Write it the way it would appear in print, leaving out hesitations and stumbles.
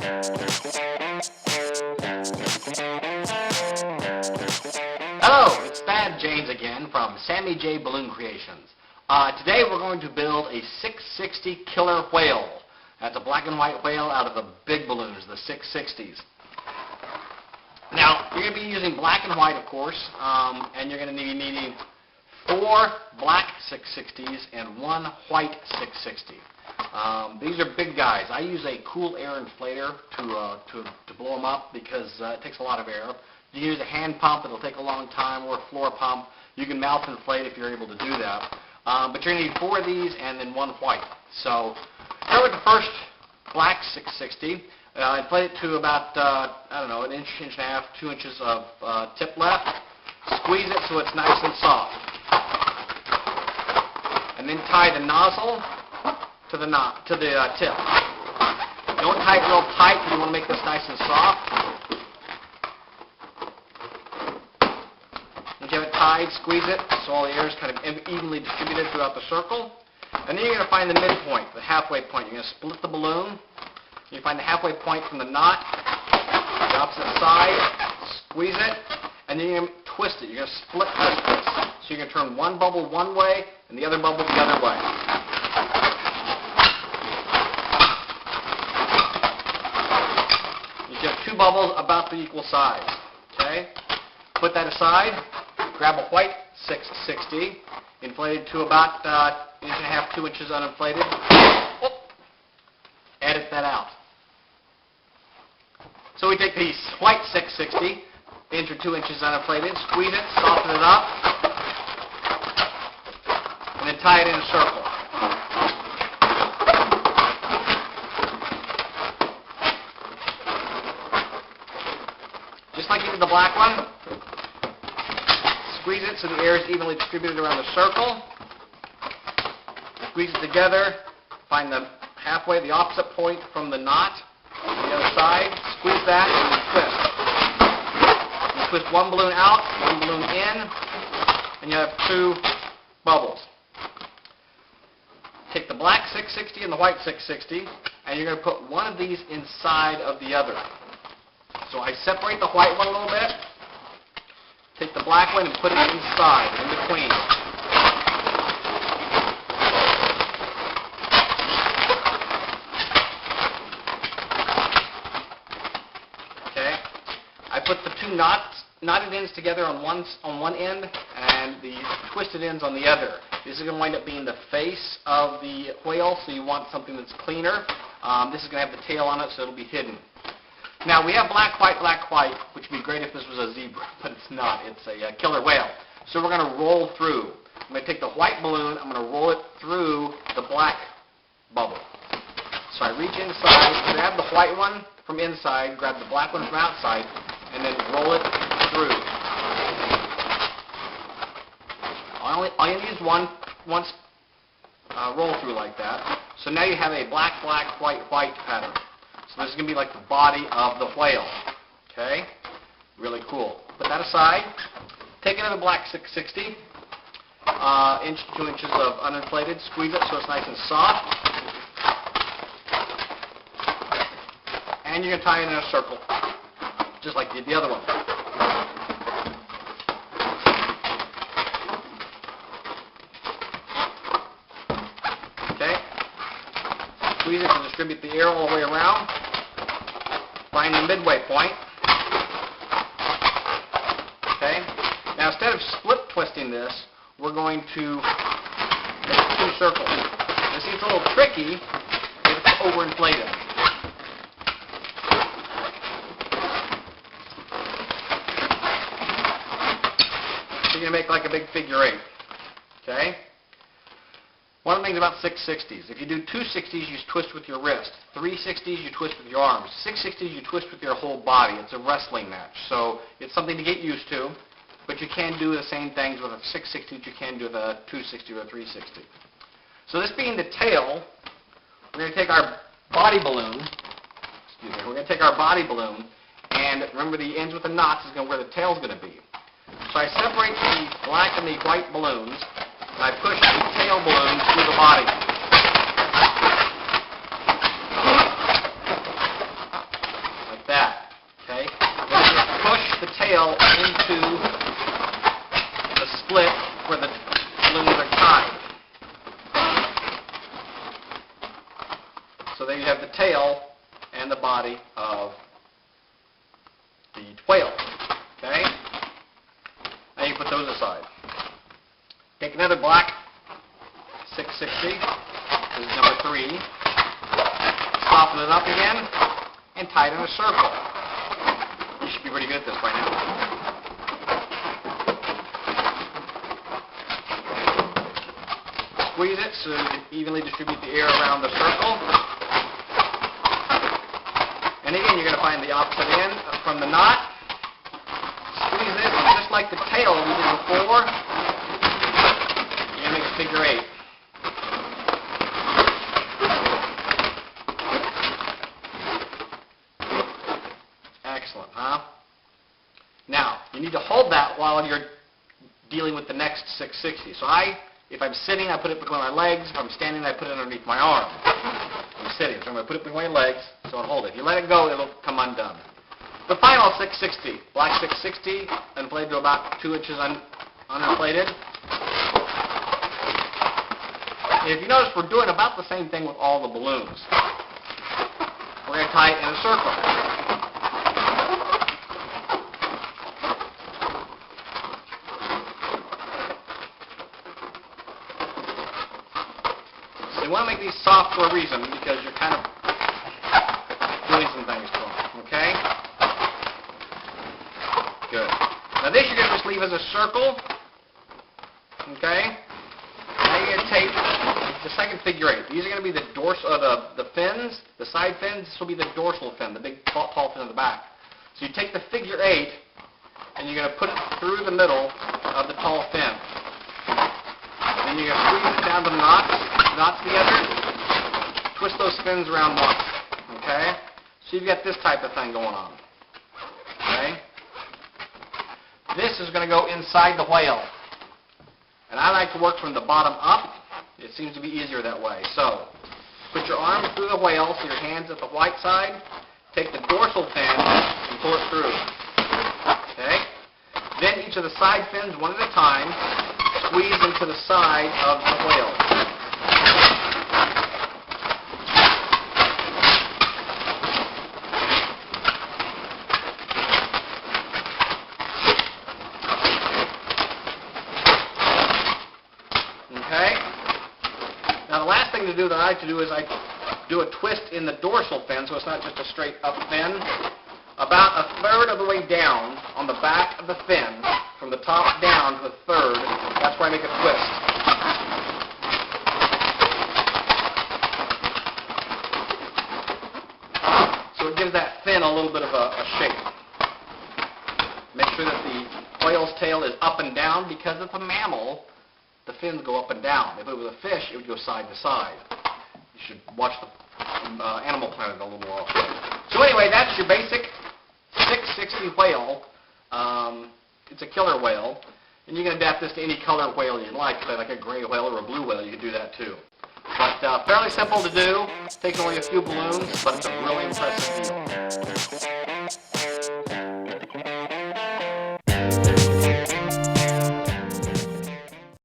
Hello, it's Thad James again from Sammy J Balloon Creations. Today we're going to build a 660 killer whale. That's a black and white whale out of the big balloons, the 660s. Now, you're going to be using black and white, of course, and you're going to be needing 4 black 660s and 1 white 660. These are big guys. I use a cool air inflator to blow them up because it takes a lot of air. You can use a hand pump. It'll take a long time, or a floor pump. You can mouth inflate if you're able to do that. But you're going to need 4 of these and then 1 white. So start with the first black 660. Inflate it to about, I don't know, 1 inch, 1.5 inches, 2 inches of tip left. Squeeze it so it's nice and soft. And then tie the nozzle to the tip. Don't tie it real tight because you want to make this nice and soft. Once you have it tied, squeeze it so all the air is kind of evenly distributed throughout the circle. And then you're going to find the midpoint, the halfway point. You're going to split the balloon. You find the halfway point from the knot, the opposite side, squeeze it, and then you're going to twist it. You're going to split twist this. So you're going to turn one bubble one way and the other bubble the other way. You should have 2 bubbles about the equal size. Okay? Put that aside. Grab a white 660, inflated to about 1.5 inches, 2 inches uninflated. Edit that out. So we take the white 660, 1 or 2 inches uninflated, squeeze it, soften it up, and then tie it in a circle. Just like you did the black one, squeeze it so the air is evenly distributed around the circle. Squeeze it together, find the halfway, the opposite point from the knot on the other side, squeeze that and then twist. You twist 1 balloon out, 1 balloon in, and you have 2 bubbles. Take the black 660 and the white 660, and you're going to put one of these inside of the other. So I separate the white one a little bit, take the black one and put it inside, in between. I put the 2 knotted ends together on one end and the twisted ends on the other. This is going to wind up being the face of the whale, so you want something that's cleaner. This is going to have the tail on it, so it'll be hidden. Now, we have black, white, which would be great if this was a zebra, but it's not. It's a killer whale. So we're going to roll through. I'm going to take the white balloon, I'm going to roll it through the black bubble. So I reach inside, grab the white one from inside, grab the black one from outside, and then roll it through. I only use once roll through like that. So now you have a black, white pattern. So this is going to be like the body of the whale. Okay? Really cool. Put that aside. Take another black 660, 1 to 2 inches of uninflated. Squeeze it so it's nice and soft. And you're going to tie it in a circle, just like you did the other one. Okay? Squeeze it to distribute the air all the way around. Find the midway point. Okay? Now instead of split twisting this, we're going to make 2 circles. You see, it's a little tricky if it's overinflated. You're going to make like a big figure 8. Okay? One of the things about 660s, if you do 2 60s, you twist with your wrist. 3 60s, you twist with your arms. 6 60s, you twist with your whole body. It's a wrestling match. So it's something to get used to, but you can do the same things with a 660 that you can do with a 260 or a 360. So this being the tail, we're going to take our body balloon, we're going to take our body balloon, and remember the ends with the knots is where the tail's going to be. So I separate the black and the white balloons, and I push the tail balloon through the body. tail into the split where the balloons are tied. So there you have the tail and the body of the whale. Okay? Now you put those aside. Take another black 660. This is number 3. Soften it up again and tie it in a circle. You should be pretty good at this by now. Squeeze it so you can evenly distribute the air around the circle. And again, you're going to find the opposite end from the knot. Squeeze it, and just like the tail we did before, you're going to make a figure 8. Excellent, huh? Now, you need to hold that while you're dealing with the next 660. So if I'm sitting, I put it between my legs. If I'm standing, I put it underneath my arm. I'm sitting, so I'm going to put it between my legs, so I'll hold it. If you let it go, it'll come undone. The final 660, black 660, inflated to about 2 inches uninflated. If you notice, we're doing about the same thing with all the balloons. We're going to tie it in a circle. You want to make these soft for a reason, because you're kind of doing some things to them, okay? Good. Now this you're going to just leave as a circle, okay? Now you're going to take the second figure 8. These are going to be the the fins, the side fins. This will be the dorsal fin, the big tall fin in the back. So you take the figure 8, and you're going to put it through the middle of the tall fin. Then you're going to squeeze it down to the knots together, twist those fins around once, okay? So you've got this type of thing going on, okay? This is going to go inside the whale, and I like to work from the bottom up. It seems to be easier that way. So put your arms through the whale, so your hands at the white side, take the dorsal fin and pull it through, okay? Then each of the side fins, one at a time, squeeze into the side of the whale. Okay? Now the last thing to do that I like to do is I do a twist in the dorsal fin, so it's not just a straight up fin. About a third of the way down on the back of the fin, from the top down to the third, that's where I make a twist. So it gives that fin a little bit of a shape. Make sure that the whale's tail is up and down, because it's a mammal, the fins go up and down. If it was a fish, it would go side to side. You should watch the Animal Planet a little more often. So anyway, that's your basic 660 whale. It's a killer whale, and you can adapt this to any color whale you'd like, say like a gray whale or a blue whale. You can do that too. But fairly simple to do. Takes only a few balloons, but it's a really impressive deal.